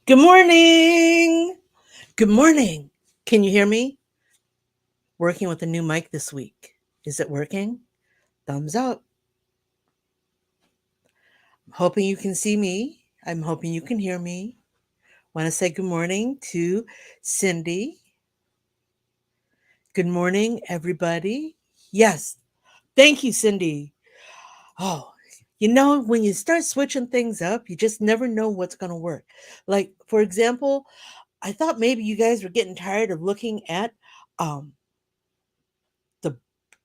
Good morning. Good morning. Can you hear me? Working with a new mic this week. Is it working? Thumbs up. I'm hoping you can see me. I'm hoping you can hear me. Want to say good morning to Cindy. Good morning, everybody. Yes. Thank you, Cindy. Oh, when you start switching things up, you just never know what's going to work. Like, for example, I thought maybe you guys were getting tired of looking at um, the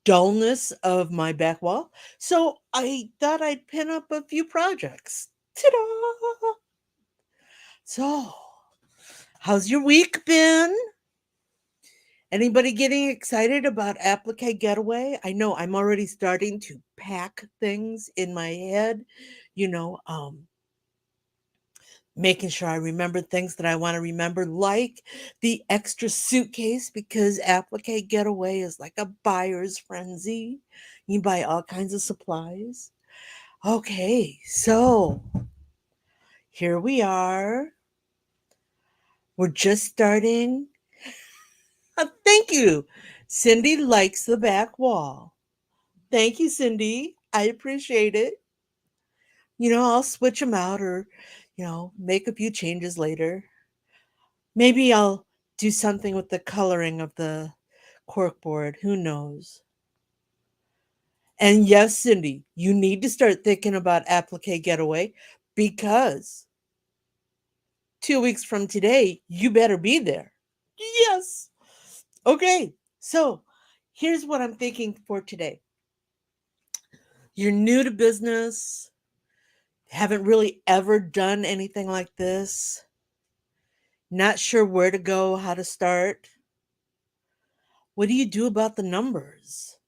dullness of my back wall. So I thought I'd pin up a few projects. Ta-da! So, how's your week been? Anybody getting excited about Applique Getaway? I know I'm already starting to pack things in my head, you know, making sure I remember things that I want to remember, like the extra suitcase, because Applique Getaway is like a buyer's frenzy. You buy all kinds of supplies. Okay, so here we are. We're just starting. Thank you. Cindy likes the back wall. Thank you, Cindy. I appreciate it. I'll switch them out or, make a few changes later. Maybe I'll do something with the coloring of the corkboard. Who knows? And yes, Cindy, you need to start thinking about Applique Getaway because 2 weeks from today, you better be there. Yes. Okay. So here's what I'm thinking for today. You're new to business, haven't really ever done anything like this, not sure where to go, how to start. What do you do about the numbers?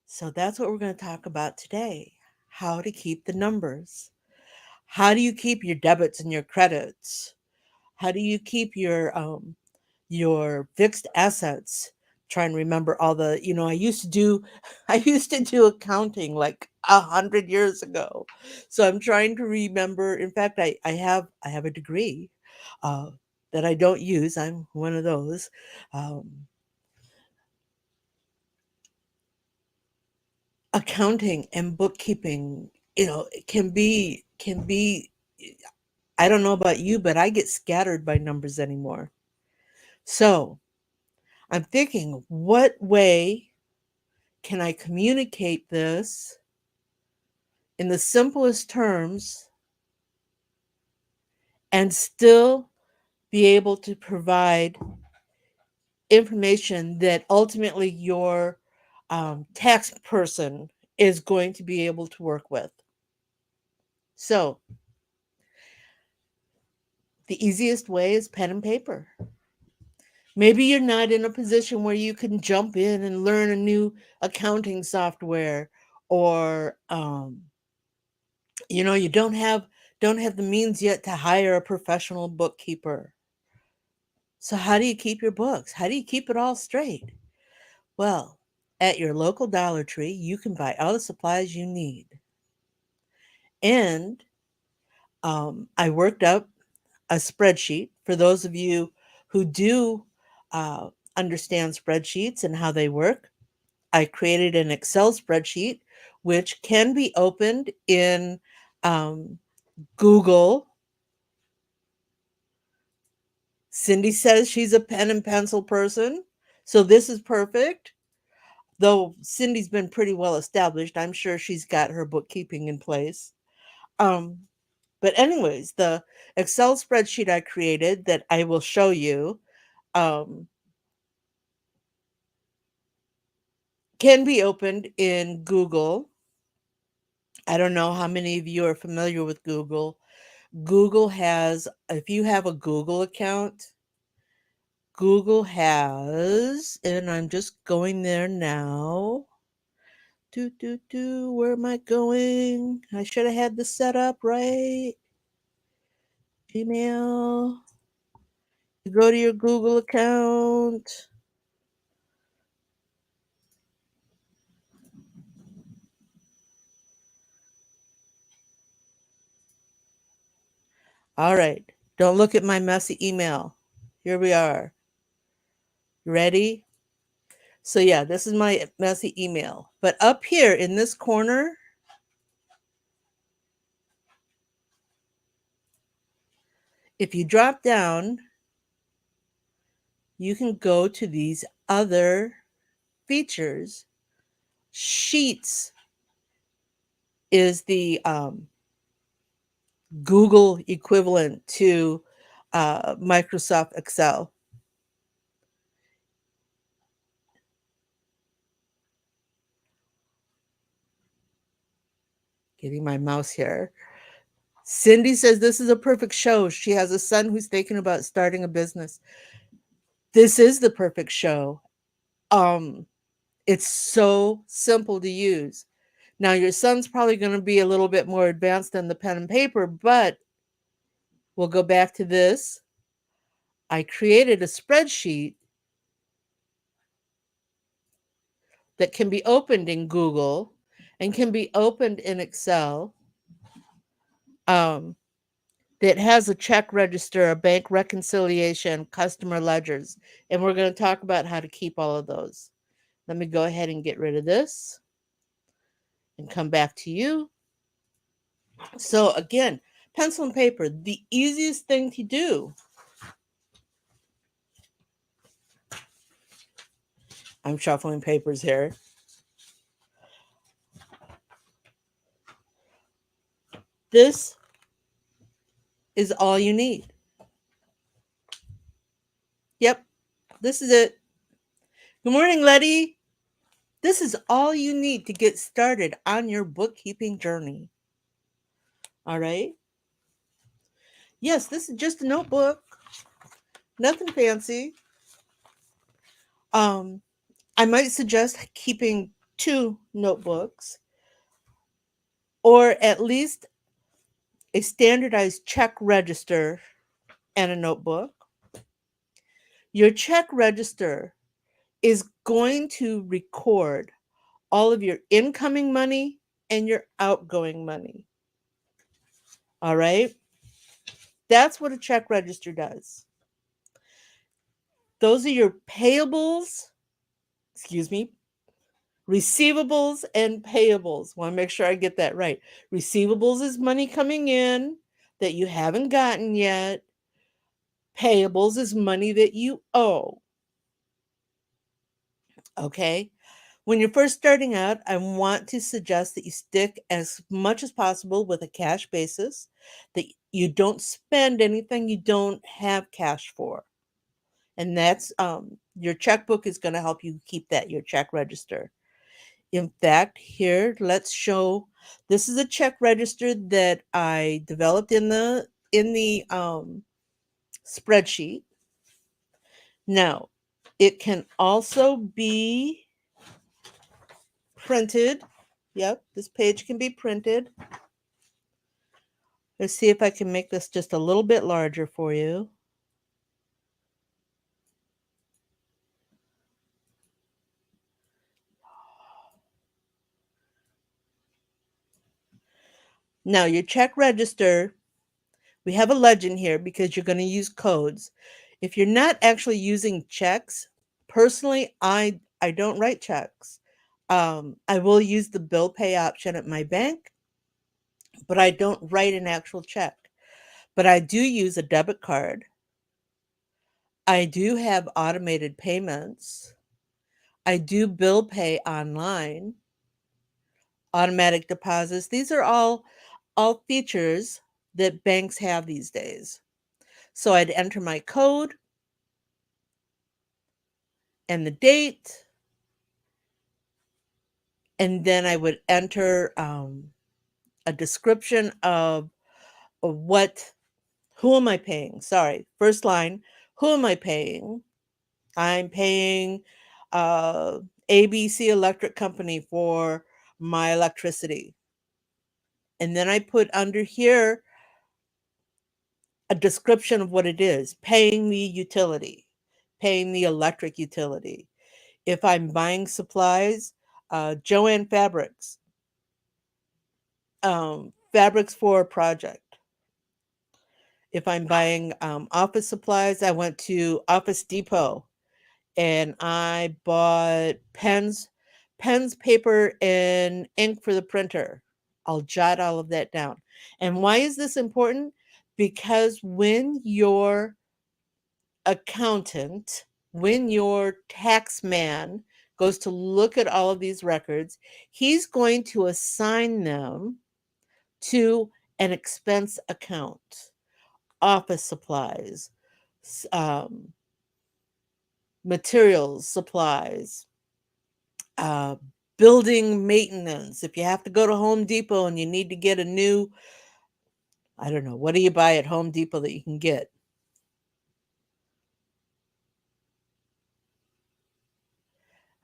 So that's what we're going to talk about today. How to keep the numbers. How do you keep your debits and your credits? How do you keep your fixed assets? Try and remember all the, I used to do I used to do accounting like 100 years ago. So I'm trying to remember. In fact, I have a degree uh, that I don't use. I'm one of those. Um, Accounting and bookkeeping, it can be I don't know about you, but I get scattered by numbers anymore. So I'm thinking, what way can I communicate this in the simplest terms and still be able to provide information that ultimately your tax person is going to be able to work with? So the easiest way is pen and paper. Maybe you're not in a position where you can jump in and learn a new accounting software, or you don't have the means yet to hire a professional bookkeeper. So how do you keep your books? How do you keep it all straight? Well, at your local Dollar Tree, you can buy all the supplies you need. And I worked up a spreadsheet for those of you who do uh, understand spreadsheets and how they work. I created an Excel spreadsheet, which can be opened in um, Google. Cindy says she's a pen and pencil person, so this is perfect. Though Cindy's been pretty well established, I'm sure she's got her bookkeeping in place. Um, but anyways, the Excel spreadsheet I created that I will show you um, can be opened in Google. I don't know how many of you are familiar with Google. Google has, if you have a Google account, Google has, and I'm just going there now. Where am I going? I should have had this set up right. Gmail. You go to your Google account. All right. Don't look at my messy email. Here we are. Ready? So yeah, this is my messy email. But up here in this corner, if you drop down, you can go to these other features. Sheets is the Google equivalent to Microsoft Excel. Getting my mouse here. Cindy says this is a perfect show. She has a son who's thinking about starting a business. This is the perfect show. Um, it's so simple to use. Now, your son's probably going to be a little bit more advanced than the pen and paper, but we'll go back to this. I created a spreadsheet that can be opened in Google and can be opened in Excel, um, that has a check register, a bank reconciliation, customer ledgers. And we're going to talk about how to keep all of those. Let me go ahead and get rid of this and come back to you. So again, pencil and paper, the easiest thing to do. I'm shuffling papers here. This is all you need. Yep, this is it. Good morning, Letty. This is all you need to get started on your bookkeeping journey. All right. Yes, this is just a notebook. Nothing fancy. Um, I might suggest keeping 2 notebooks or at least a standardized check register and a notebook. Your check register is going to record all of your incoming money and your outgoing money. All right? That's what a check register does. Those are your payables, excuse me, receivables and payables. Want to make sure I get that right. Receivables is money coming in that you haven't gotten yet. Payables is money that you owe. Okay? When you're first starting out, I want to suggest that you stick as much as possible with a cash basis, that you don't spend anything you don't have cash for. And that's your checkbook is going to help you keep that, your check register. In fact, here, let's show, this is a check register that I developed in the spreadsheet. Now, it can also be printed. Yep, this page can be printed. Let's see if I can make this just a little bit larger for you. Now, your check register, we have a legend here because you're going to use codes. If you're not actually using checks, personally, I don't write checks. I will use the bill pay option at my bank, but I don't write an actual check. But I do use a debit card. I do have automated payments. I do bill pay online, automatic deposits. These are all features that banks have these days. So I'd enter my code and the date, and then I would enter a description of who am I paying? Sorry, first line, who am I paying? I'm paying ABC Electric Company for my electricity. And then I put under here a description of what it is, paying the utility, paying the electric utility. If I'm buying supplies, Joanne Fabrics, fabrics for a project. If I'm buying office supplies, I went to Office Depot and I bought pens, paper, and ink for the printer. I'll jot all of that down. And why is this important? Because when your accountant, when your tax man goes to look at all of these records, he's going to assign them to an expense account, office supplies, um, materials, supplies, uh, building maintenance. If you have to go to Home Depot and you need to get a new, I don't know, what do you buy at Home Depot that you can get?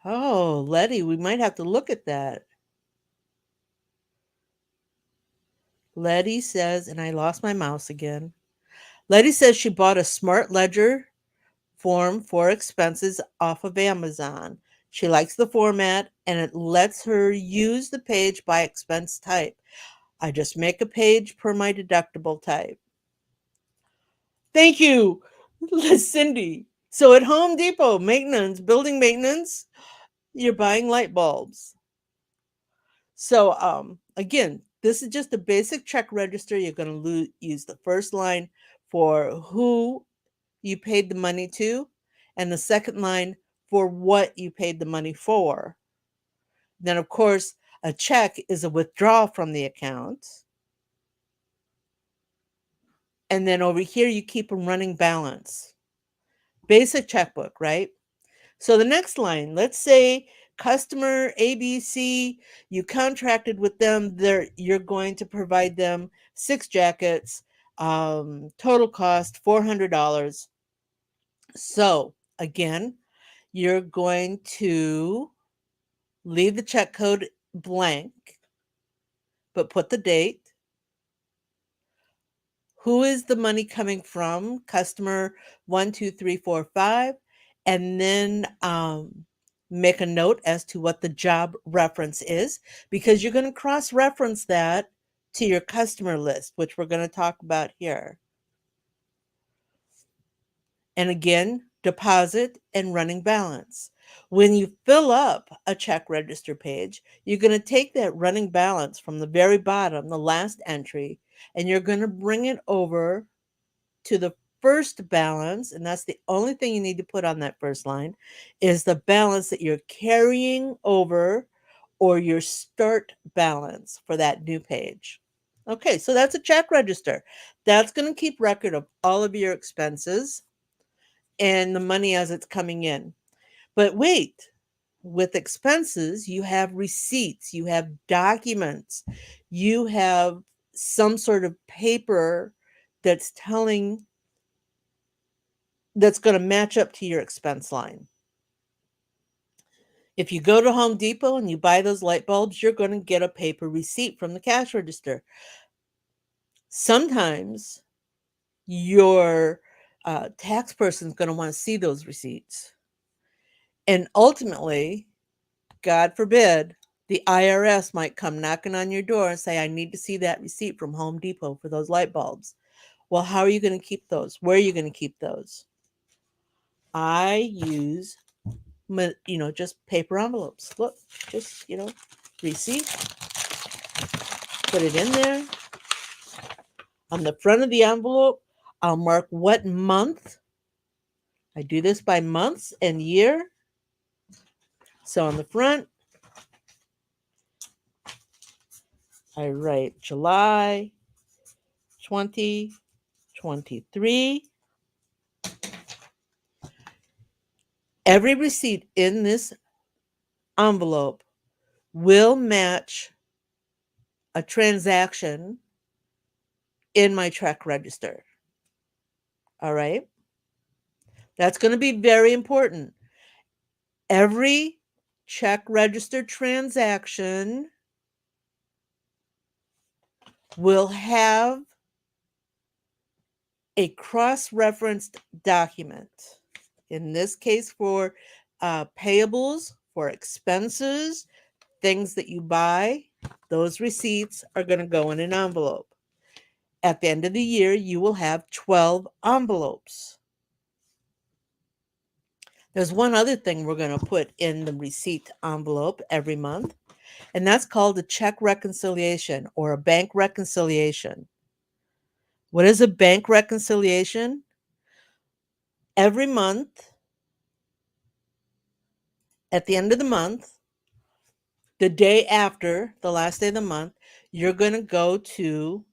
Oh, Letty, we might have to look at that. Letty says, and I lost my mouse again. Letty says she bought a smart ledger form for expenses off of Amazon. She likes the format and it lets her use the page by expense type. I just make a page per my deductible type. Thank you, Cindy. So at Home Depot, maintenance, building maintenance, you're buying light bulbs. So again, this is just a basic check register. You're going to use the first line for who you paid the money to, and the second line for what you paid the money for. Then, of course, a check is a withdrawal from the account. And then over here, you keep a running balance. Basic checkbook, right? So the next line, let's say customer ABC, you contracted with them, you're going to provide them 6 jackets, total cost $400. So again, you're going to leave the check code blank, but put the date. Who is the money coming from? Customer 12345, and then make a note as to what the job reference is, because you're going to cross reference that to your customer list, which we're going to talk about here. And again, deposit and running balance. When you fill up a check register page, you're going to take that running balance from the very bottom, the last entry, and you're going to bring it over to the first balance, and that's the only thing you need to put on that first line, is the balance that you're carrying over or your start balance for that new page. Okay, so that's a check register. That's going to keep record of all of your expenses and the money as it's coming in. But wait, with expenses, you have receipts, you have documents, you have some sort of paper that's telling that's going to match up to your expense line. If you go to Home Depot and you buy those light bulbs, you're going to get a paper receipt from the cash register. Sometimes your tax person is going to want to see those receipts. And ultimately, God forbid, the IRS might come knocking on your door and say, I need to see that receipt from Home Depot for those light bulbs. Well, how are you going to keep those? Where are you going to keep those? I use, just paper envelopes. Look, just, receipt, put it in there. On the front of the envelope, I'll mark what month. I do this by months and year. So on the front, I write July 2023. Every receipt in this envelope will match a transaction in my check register. All right. That's going to be very important. Every check register transaction will have a cross-referenced document. In this case, for payables, for expenses, things that you buy, those receipts are going to go in an envelope. At the end of the year, you will have 12 envelopes. There's one other thing we're going to put in the receipt envelope every month, and that's called a check reconciliation or a bank reconciliation. What is a bank reconciliation? Every month, at the end of the month, the day after the last day of the month, you're going to go to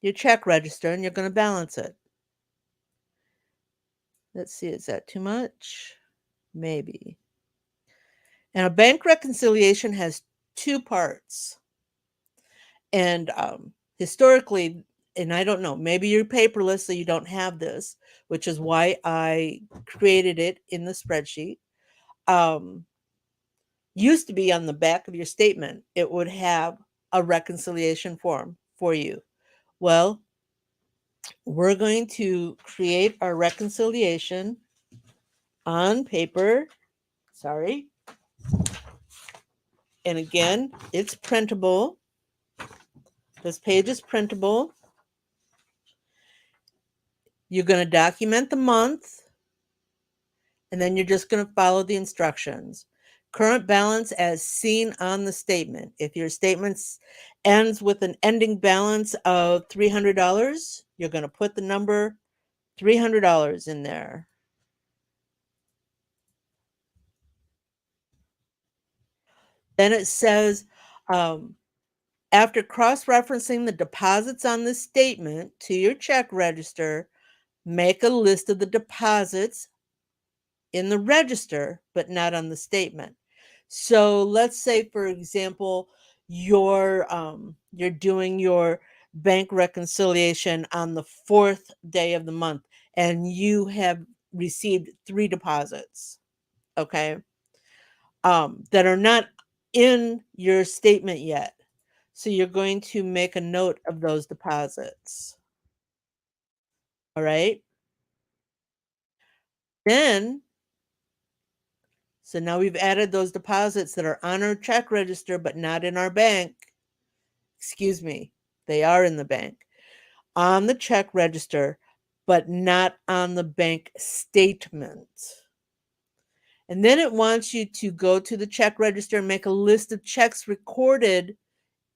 your check register and you're going to balance it. Let's see, is that too much? Maybe. And a bank reconciliation has two parts. And historically, and I don't know, maybe you're paperless, so you don't have this, which is why I created it in the spreadsheet. Used to be on the back of your statement, it would have a reconciliation form for you. Well, we're going to create our reconciliation on paper. Sorry. And again, it's printable. This page is printable. You're going to document the month, and then you're just going to follow the instructions. Current balance as seen on the statement. If your statement ends with an ending balance of $300, you're going to put the number $300 in there. Then it says, after cross-referencing the deposits on the statement to your check register, make a list of the deposits in the register, but not on the statement. So let's say, for example, you're doing your bank reconciliation on the 4th day of the month, and you have received 3 deposits, okay, that are not in your statement yet. So you're going to make a note of those deposits. All right. Then, so now we've added those deposits that are on our check register, but not in our bank. Excuse me, they are in the bank, on the check register, but not on the bank statement. And then it wants you to go to the check register and make a list of checks recorded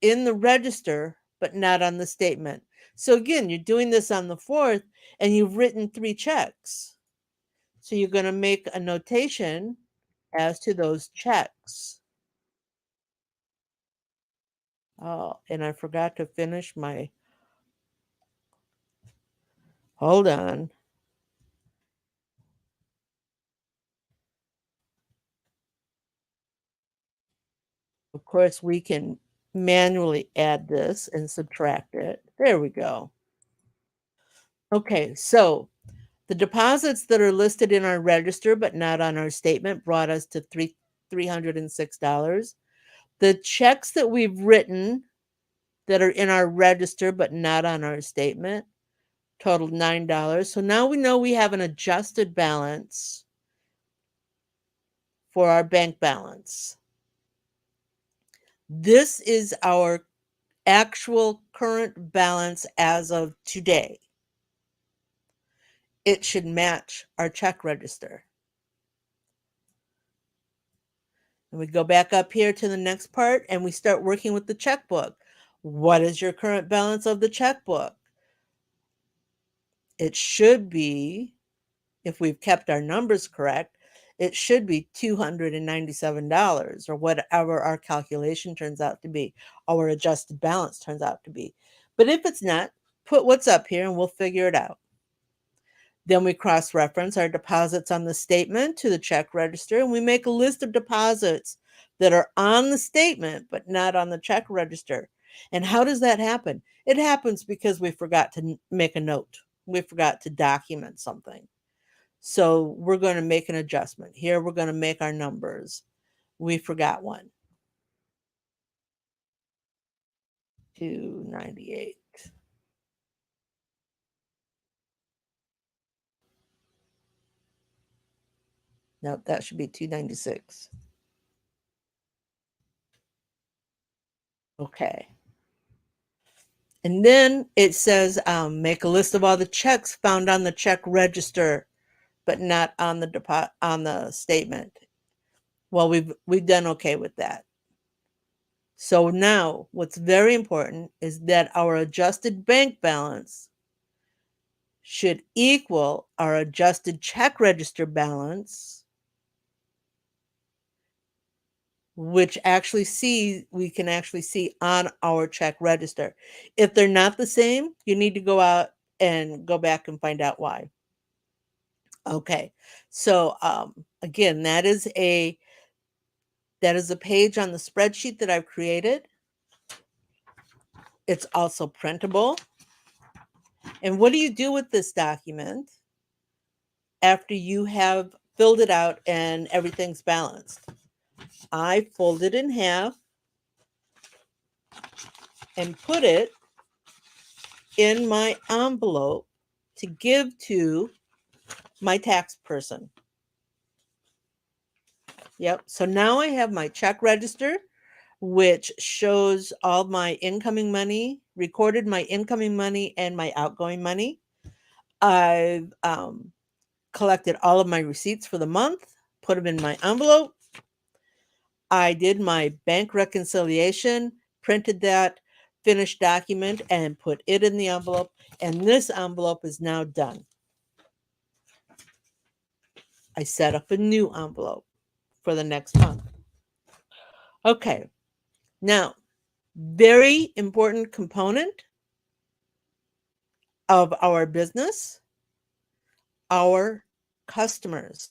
in the register, but not on the statement. So again, you're doing this on the 4th and you've written 3 checks. So you're going to make a notation as to those checks. Oh, and I forgot to finish my, hold on. Of course, we can manually add this and subtract it. There we go. Okay, so the deposits that are listed in our register but not on our statement brought us to $306. The checks that we've written that are in our register but not on our statement totaled $9. So now we know we have an adjusted balance for our bank balance. This is our actual current balance as of today. It should match our check register. And we go back up here to the next part and we start working with the checkbook. What is your current balance of the checkbook? It should be, if we've kept our numbers correct, it should be $297 or whatever our calculation turns out to be, our adjusted balance turns out to be. But if it's not, put what's up here and we'll figure it out. Then we cross-reference our deposits on the statement to the check register, and we make a list of deposits that are on the statement but not on the check register. And how does that happen? It happens because we forgot to make a note. We forgot to document something. So we're going to make an adjustment. Here we're going to make our numbers. We forgot one. 298. No, that should be 296. Okay. And then it says, make a list of all the checks found on the check register, but not on the statement. Well, we've done okay with that. So now what's very important is that our adjusted bank balance should equal our adjusted check register balance, which we can actually see on our check register. If they're not the same, you need to go out and go back and find out why. Okay, so again, that is a page on the spreadsheet that I've created. It's also printable. And what do you do with this document after you have filled it out and everything's balanced? I fold it in half and put it in my envelope to give to my tax person. Yep. So now I have my check register, which shows all my incoming money, recorded my incoming money and my outgoing money. I've collected all of my receipts for the month, put them in my envelope. I did my bank reconciliation, printed that finished document, and put it in the envelope. And this envelope is now done. I set up a new envelope for the next month. Okay, now, very important component of our business, our customers.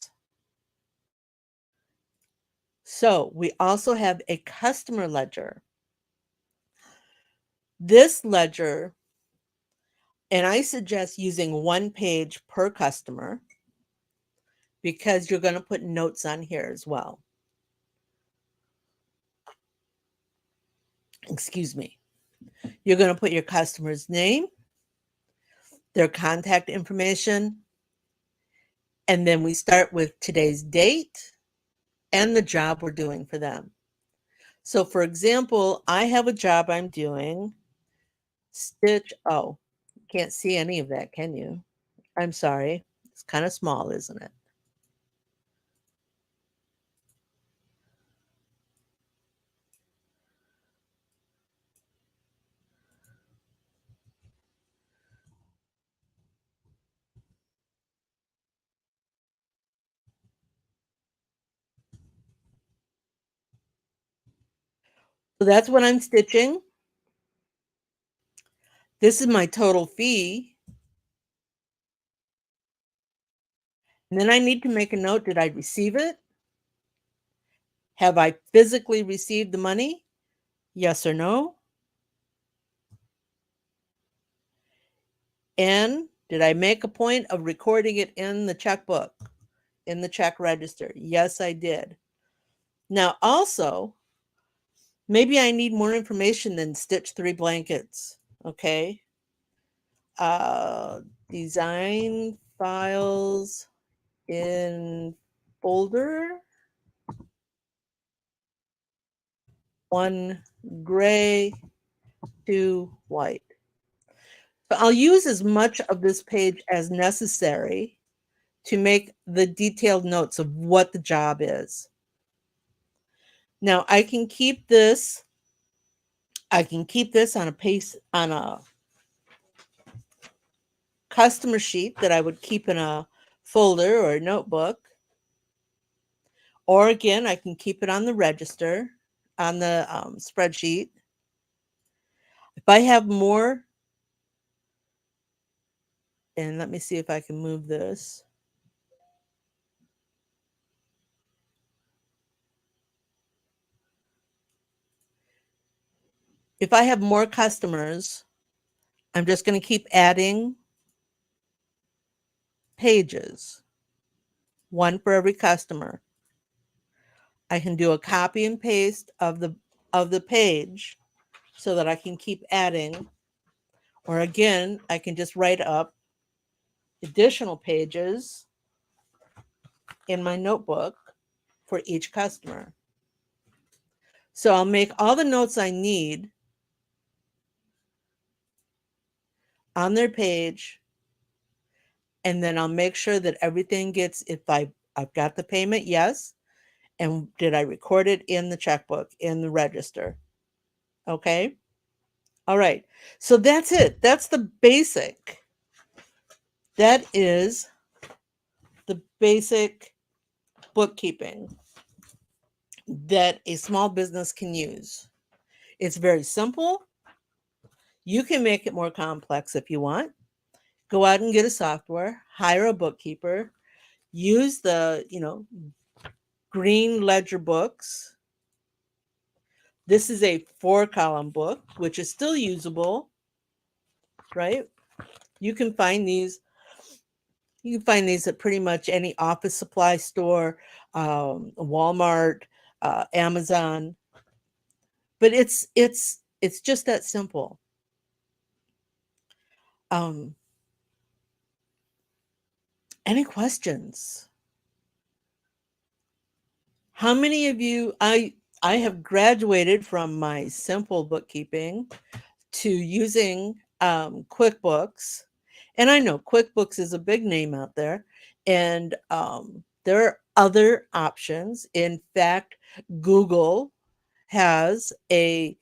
So we also have a customer ledger. This ledger, and I suggest using one page per customer because you're going to put notes on here as well. Excuse me. You're going to put your customer's name, their contact information, and then we start with today's date and the job we're doing for them. So for example, I have a job I'm doing, stitch, oh, can't see any of that, can you? I'm sorry. It's kind of small, isn't it? So that's what I'm stitching. This is my total fee. And then I need to make a note. Did I receive it? Have I physically received the money? Yes or no? And did I make a point of recording it in the checkbook, in the check register? Yes, I did. Now, also, maybe I need more information than stitch 3 blankets. Okay. Design files in folder 1 gray, 2 white. So I'll use as much of this page as necessary to make the detailed notes of what the job is. Now I can keep this on a customer sheet that I would keep in a folder or a notebook. Or again, I can keep it on the register, on the spreadsheet. If I have more, and let me see if I can move this. If I have more customers, I'm just going to keep adding pages, one for every customer. I can do a copy and paste of the page so that I can keep adding. Or again, I can just write up additional pages in my notebook for each customer. So I'll make all the notes I need on their page, and then I'll make sure that everything gets, if I've got the payment, yes, and did I record it in the checkbook, in the register? Okay. All right. So that's it. That's the basic. That is the basic bookkeeping that a small business can use. It's very simple. You can make it more complex if you want. Go out and get a software, hire a bookkeeper, use the, green ledger books. This is a 4-column book, which is still usable, right? You can find these. You can find these at pretty much any office supply store, Walmart, Amazon. But it's just that simple. Um, any questions? How many of you? I have graduated from my simple bookkeeping to using QuickBooks. And I know QuickBooks is a big name out there, and there are other options. In fact, Google has a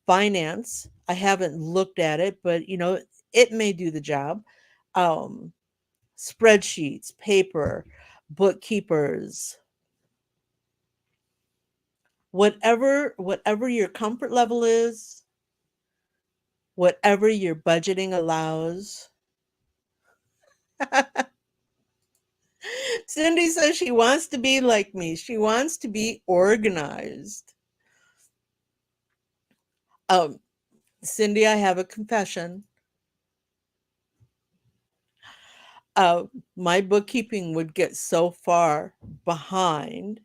finance. I haven't looked at it, but it may do the job. Um, Spreadsheets, paper, bookkeepers, whatever your comfort level is, whatever your budgeting allows. Cindy says she wants to be like me. She wants to be organized. Um, Cindy, I have a confession. Uh, my bookkeeping would get so far behind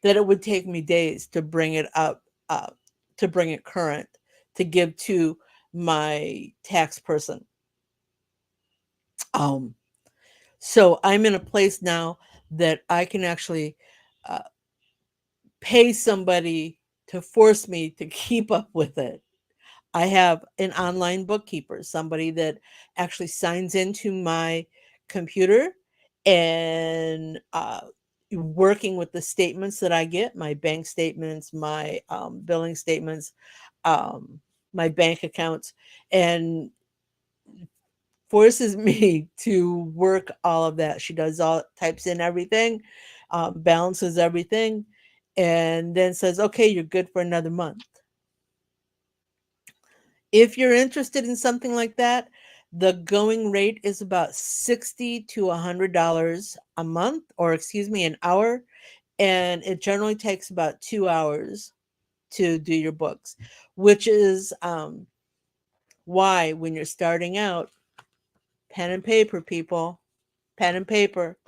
that it would take me days to bring it up, to bring it current, to give to my tax person. Um, so I'm in a place now that I can actually uh, pay somebody to force me to keep up with it. I have an online bookkeeper, somebody that actually signs into my computer and working with the statements that I get, my bank statements, my billing statements, um, my bank accounts, and forces me to work all of that. She does all, types in everything, balances everything, and then says, okay, you're good for another month. If you're interested in something like that, the going rate is about $60 to $100 a month, or excuse me, an hour. And it generally takes about 2 hours to do your books, which is why when you're starting out, pen and paper, people, pen and paper,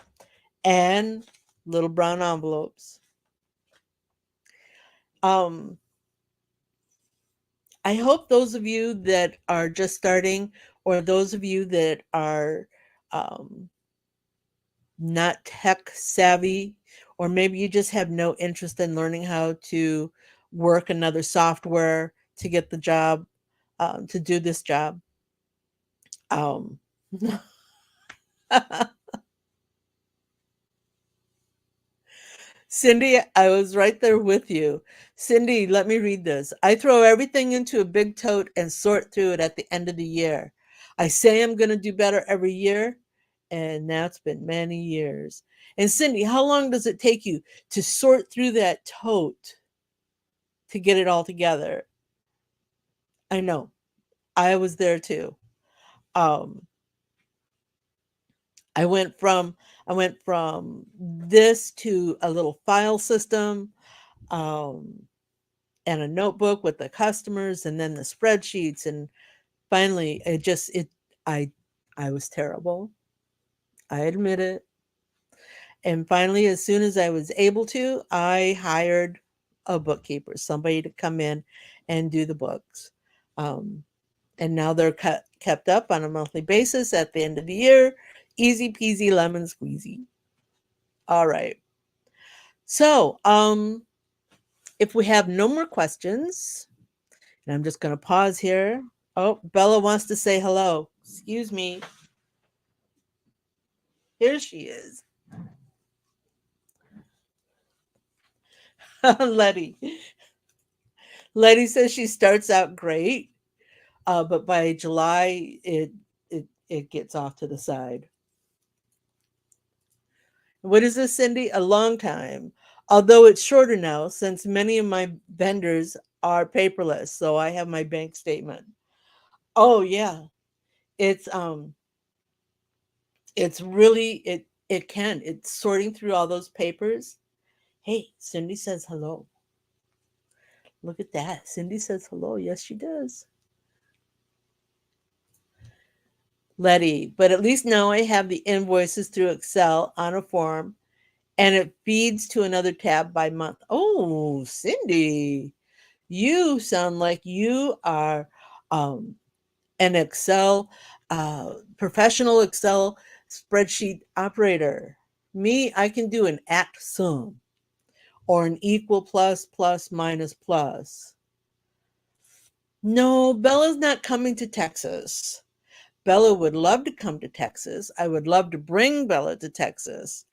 and little brown envelopes. Um, I hope those of you that are just starting, or those of you that are um, not tech savvy, or maybe you just have no interest in learning how to work another software to get the job, to do this job. Um, Cindy, I was right there with you. Cindy, let me read this. I throw everything into a big tote and sort through it at the end of the year. I say I'm going to do better every year, and that's been many years. And Cindy, how long does it take you to sort through that tote to get it all together? I know. I was there too. Um, I went from this to a little file system. And a notebook with the customers, and then the spreadsheets, and finally I was terrible. I admit it. And finally, as soon as I was able to, I hired a bookkeeper, somebody to come in and do the books. Um, and now they're kept up on a monthly basis at the end of the year. Easy peasy lemon squeezy. All right. So, if we have no more questions, and I'm just going to pause here. Oh, Bella wants to say hello. Excuse me. Here she is. Letty. Letty says she starts out great, but by July it gets off to the side. What is this, Cindy? A long time. Although it's shorter now since many of my vendors are paperless, so I have my bank statement. Oh yeah. It's it's really it's sorting through all those papers. Hey, Cindy says hello. Look at that. Cindy says hello. Yes, she does. Letty, but at least now I have the invoices through Excel on a form and it feeds to another tab by month. Oh, Cindy, you sound like you are um, an Excel, professional Excel spreadsheet operator. Me, I can do an at sum or an equal plus plus minus plus. No, Bella's not coming to Texas. Bella would love to come to Texas. I would love to bring Bella to Texas,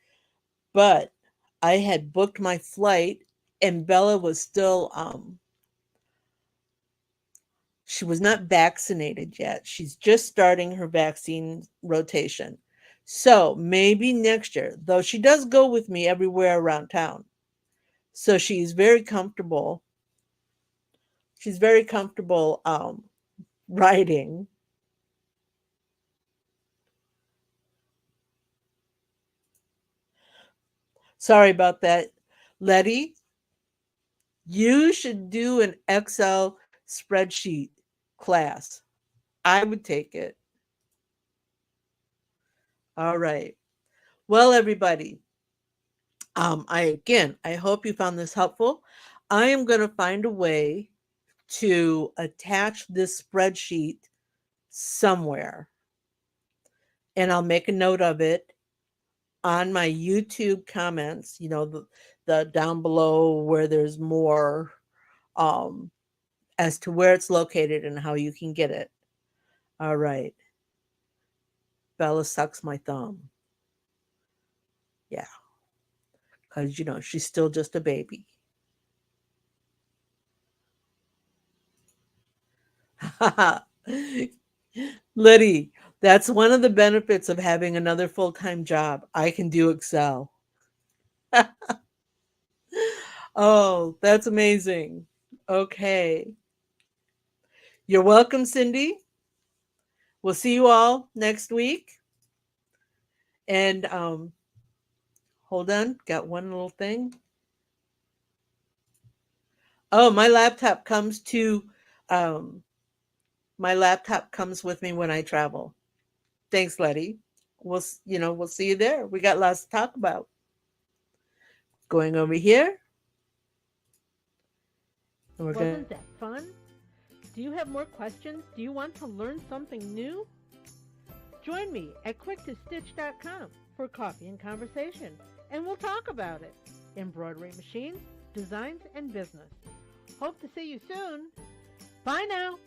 but I had booked my flight and Bella was still she was not vaccinated yet. She's just starting her vaccine rotation. So maybe next year, though she does go with me everywhere around town. So she's very comfortable. She's very comfortable riding. Sorry about that. Letty, you should do an Excel spreadsheet class. I would take it. All right. Well, everybody, I hope you found this helpful. I am going to find a way to attach this spreadsheet somewhere, and I'll make a note of it on my YouTube comments. The down below where there's more um, as to where it's located and how you can get it. All right. Bella sucks my thumb. Yeah, because she's still just a baby. Liddy, that's one of the benefits of having another full-time job. I can do Excel. Oh, that's amazing. Okay. You're welcome, Cindy. We'll see you all next week. And hold on, got one little thing. Oh, um my laptop comes with me when I travel. Thanks, Letty. We'll see you there. We got lots to talk about. Going over here. Wasn't that fun? Do you have more questions? Do you want to learn something new? Join me at quicktostitch.com for coffee and conversation, and we'll talk about it. Embroidery machines, designs, and business. Hope to see you soon. Bye now.